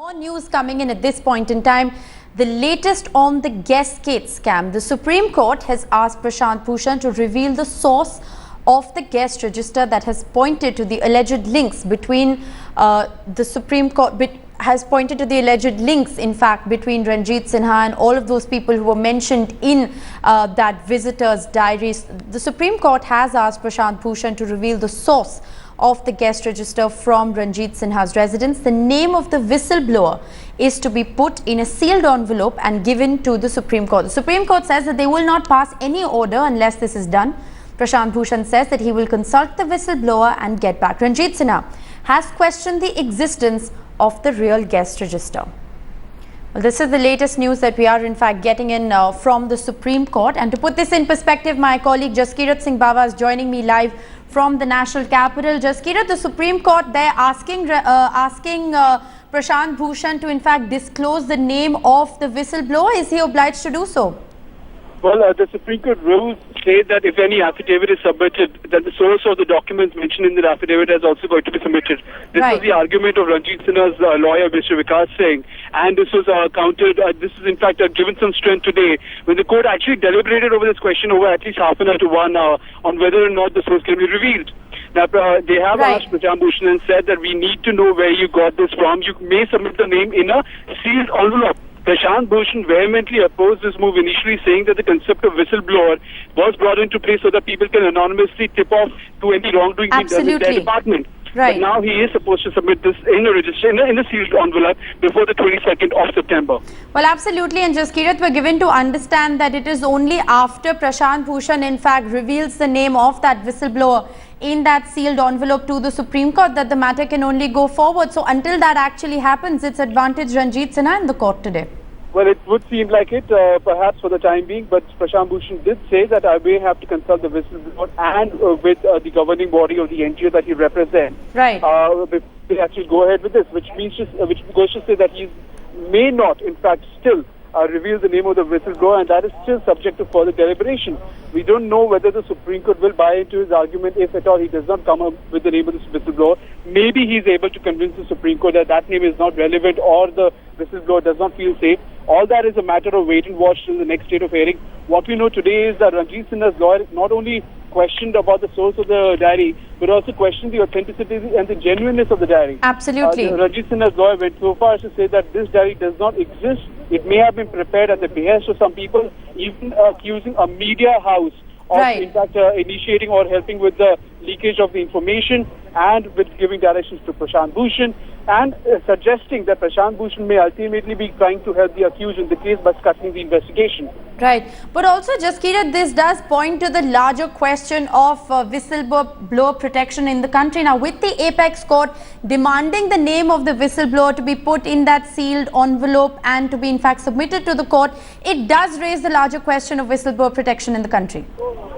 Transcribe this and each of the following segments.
More news coming in at this point in time. The latest on the guest gate scam. The Supreme Court has asked Prashant Bhushan to reveal the source of the guest register that has pointed to the alleged links between the Supreme Court has pointed to the alleged links, in fact, between Ranjit Sinha and all of those people who were mentioned in that visitor's diaries. The Supreme Court has asked Prashant Bhushan to reveal the source of the guest register from Ranjit Sinha's residence. The name of the whistleblower is to be put in a sealed envelope and given to the Supreme Court. The Supreme Court says that they will not pass any order unless this is done. Prashant Bhushan says that he will consult the whistleblower and get back. Ranjit Sinha has questioned the existence of the real guest register. Well, this is the latest news that we are in fact getting in from the Supreme Court. And to put this in perspective, my colleague Jaskirat Singh Bawa is joining me live from the national capital. Jaskirat, the Supreme Court, they're asking Prashant Bhushan to in fact disclose the name of the whistleblower. Is he obliged to do so? Well, the Supreme Court rules say that if any affidavit is submitted, then the source of the documents mentioned in the affidavit is also going to be submitted. This was the argument of Ranjit Sinha's lawyer, Mr. Vikas Singh, and this was countered. This is in fact given some strength today when the court actually deliberated over this question over at least half an hour to 1 hour on whether or not the source can be revealed. Now, they have asked Prashant Bhushan and said that we need to know where you got this from. You may submit the name in a sealed envelope. Prashant Bhushan vehemently opposed this move, initially saying that the concept of whistleblower was brought into place so that people can anonymously tip off to any wrongdoing being done in their department. But now he is supposed to submit this in a register, in a sealed envelope before the 22nd of September. Well, absolutely. And Jaskirat, we're given to understand that it is only after Prashant Bhushan in fact reveals the name of that whistleblower in that sealed envelope to the Supreme Court that the matter can only go forward. So until that actually happens, it's advantage Ranjit Sinha in the court today. Well, it would seem like it, perhaps for the time being, but Prashant Bhushan did say that I may have to consult the whistleblower and with the governing body of the NGO that he represents. Before they actually go ahead with this, which goes to say that he may not, in fact, still reveal the name of the whistleblower, and that is still subject to further deliberation. We don't know whether the Supreme Court will buy into his argument if at all he does not come up with the name of this whistleblower. Maybe he's able to convince the Supreme Court that that name is not relevant or the whistleblower does not feel safe. All that is a matter of wait and watch till the next date of hearing. What we know today is that Ranjit Sinha's lawyer not only questioned about the source of the diary, but also questioned the authenticity and the genuineness of the diary. Absolutely. Ranjit Sinha's lawyer went so far as to say that this diary does not exist. It may have been prepared at the behest of some people, even accusing a media house of in fact initiating or helping with the leakage of the information and with giving directions to Prashant Bhushan and suggesting that Prashant Bhushan may ultimately be trying to help the accused in the case by scuttling the investigation. But also, Jaskirat, this does point to the larger question of whistleblower protection in the country. Now, with the Apex Court demanding the name of the whistleblower to be put in that sealed envelope and to be in fact submitted to the court, it does raise the larger question of whistleblower protection in the country.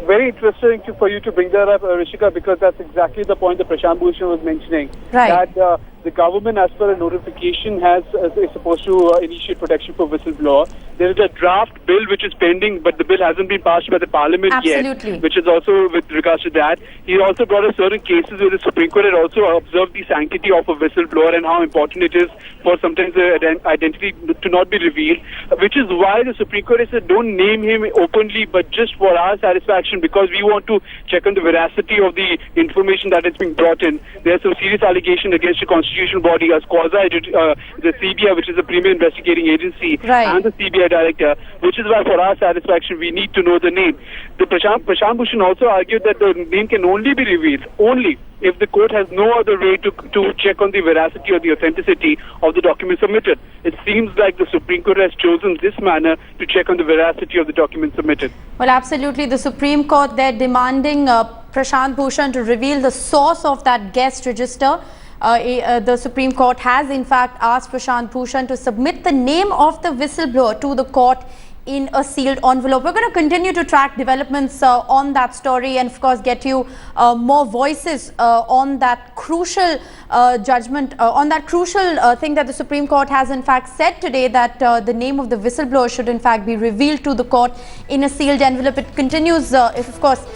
Very interesting for you to bring that up, Rishika, because that's exactly the point that Prashant Bhushan was mentioning. That the government, as per a notification, is supposed to initiate protection for whistleblower. There is a draft bill which is pending, but the bill hasn't been passed by the parliament yet, which is also with regards to that. He also brought up certain cases where the Supreme Court had also observed the sanctity of a whistleblower and how important it is for sometimes the identity to not be revealed, which is why the Supreme Court has said don't name him openly, but just for our satisfaction, because we want to check on the veracity of the information that is being brought in. There are some serious allegations against the constitutional body as quasi the CBI, which is the premier investigating agency, and the CBI Director, which is why for our satisfaction we need to know the name. The Prashant Bhushan also argued that the name can only be revealed only if the court has no other way to check on the veracity or the authenticity of the document submitted. It seems like the Supreme Court has chosen this manner to check on the veracity of the document submitted. Well, absolutely. The Supreme Court, they're demanding Prashant Bhushan to reveal the source of that guest register. The Supreme Court has in fact asked Prashant Bhushan to submit the name of the whistleblower to the court in a sealed envelope. We're going to continue to track developments on that story and of course get you more voices on that crucial judgment, on that crucial thing that the Supreme Court has in fact said today, that the name of the whistleblower should in fact be revealed to the court in a sealed envelope. It continues, if of course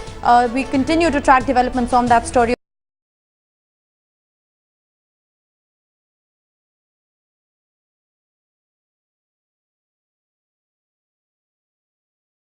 we continue to track developments on that story.